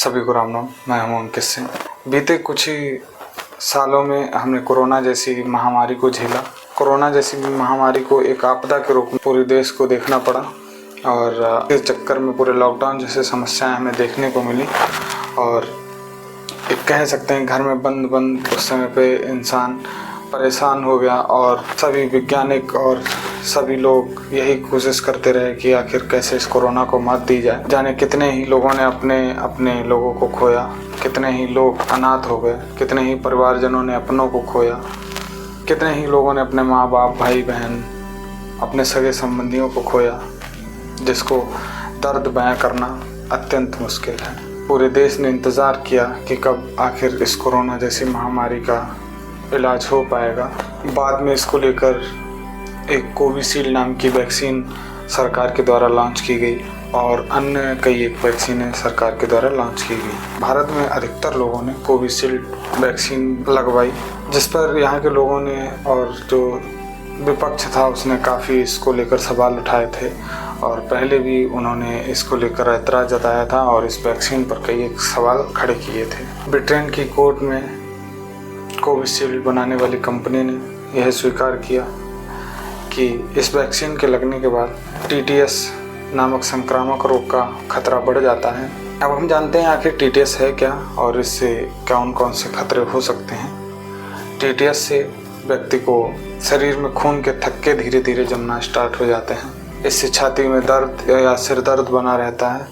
सभी को राम राम। मैं हूं अंकित सिंह। बीते कुछ ही सालों में हमने कोरोना जैसी महामारी को झेला। कोरोना जैसी महामारी को एक आपदा के रूप में पूरे देश को देखना पड़ा और इस चक्कर में पूरे लॉकडाउन जैसे समस्याएं हमें देखने को मिली और एक कह सकते हैं घर में बंद बंद उस समय पे इंसान परेशान हो गया और सभी वैज्ञानिक और सभी लोग यही कोशिश करते रहे कि आखिर कैसे इस कोरोना को मात दी जाए। जाने कितने ही लोगों ने अपने अपने लोगों को खोया, कितने ही लोग अनाथ हो गए, कितने ही परिवारजनों ने अपनों को खोया, कितने ही लोगों ने अपने माँ बाप, भाई बहन, अपने सगे संबंधियों को खोया, जिसको दर्द बयां करना अत्यंत मुश्किल है। पूरे देश ने इंतज़ार किया कि कब आखिर इस कोरोना जैसी महामारी का इलाज हो पाएगा। बाद में इसको लेकर एक कोविशील्ड नाम की वैक्सीन सरकार के द्वारा लॉन्च की गई और अन्य कई एक वैक्सीनें सरकार के द्वारा लॉन्च की गई। भारत में अधिकतर लोगों ने कोविशील्ड वैक्सीन लगवाई, जिस पर यहाँ के लोगों ने और जो विपक्ष था उसने काफ़ी इसको लेकर सवाल उठाए थे और पहले भी उन्होंने इसको लेकर ऐतराज़ जताया था और इस वैक्सीन पर कई एक सवाल खड़े किए थे। ब्रिटेन की कोर्ट में कोविशील्ड बनाने वाली कंपनी ने यह स्वीकार किया कि इस वैक्सीन के लगने के बाद टीटीएस नामक संक्रामक रोग का खतरा बढ़ जाता है। अब हम जानते हैं आखिर टीटीएस है क्या और इससे कौन कौन से खतरे हो सकते हैं। टीटीएस से व्यक्ति को शरीर में खून के थक्के धीरे धीरे जमना स्टार्ट हो जाते हैं। इससे छाती में दर्द या सिर दर्द बना रहता है।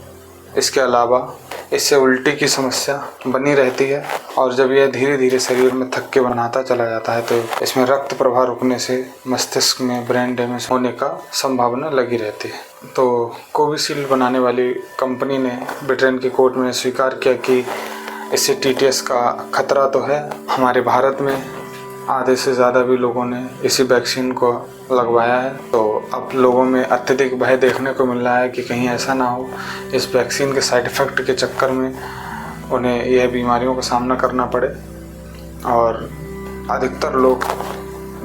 इसके अलावा इससे उल्टी की समस्या बनी रहती है और जब यह धीरे धीरे शरीर में थक्के बनाता चला जाता है तो इसमें रक्त प्रवाह रुकने से मस्तिष्क में ब्रेन डैमेज होने का संभावना लगी रहती है। तो कोविशील्ड बनाने वाली कंपनी ने ब्रिटेन की कोर्ट में स्वीकार किया कि इससे टीटीएस का खतरा तो है। हमारे भारत में आधे से ज़्यादा भी लोगों ने इसी वैक्सीन को लगवाया है। तो अब लोगों में अत्यधिक भय देखने को मिल रहा है कि कहीं ऐसा ना हो इस वैक्सीन के साइड इफ़ेक्ट के चक्कर में उन्हें यह बीमारियों का सामना करना पड़े। और अधिकतर लोग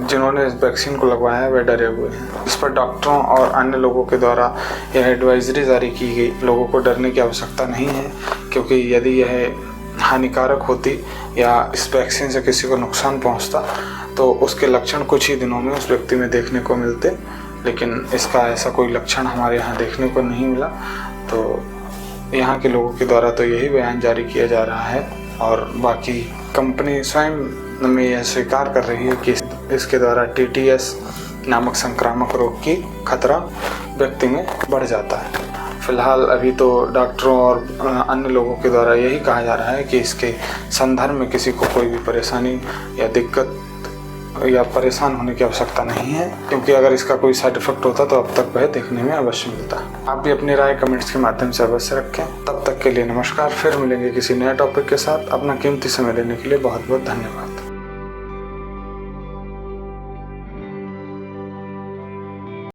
जिन्होंने इस वैक्सीन को लगवाया है वे डरे हुए हैं। इस पर डॉक्टरों और अन्य लोगों के द्वारा यह एडवाइजरी जारी की गई, लोगों को डरने की आवश्यकता नहीं है, क्योंकि यदि यह हानिकारक होती या इस वैक्सीन से किसी को नुकसान पहुंचता तो उसके लक्षण कुछ ही दिनों में उस व्यक्ति में देखने को मिलते, लेकिन इसका ऐसा कोई लक्षण हमारे यहाँ देखने को नहीं मिला। तो यहाँ के लोगों के द्वारा तो यही बयान जारी किया जा रहा है और बाकी कंपनी स्वयं में यह स्वीकार कर रही है कि इसके द्वारा टीटीएस नामक संक्रामक रोग की खतरा व्यक्ति में बढ़ जाता है। फिलहाल अभी तो डॉक्टरों और अन्य लोगों के द्वारा यही कहा जा रहा है कि इसके संदर्भ में किसी को कोई भी परेशानी या दिक्कत या परेशान होने की आवश्यकता नहीं है, क्योंकि अगर इसका कोई साइड इफेक्ट होता तो अब तक वह देखने में अवश्य मिलता। आप भी अपनी राय कमेंट्स के माध्यम से अवश्य रखें। तब तक के लिए नमस्कार। फिर मिलेंगे किसी नए टॉपिक के साथ। अपना कीमती समय देने के लिए बहुत बहुत धन्यवाद।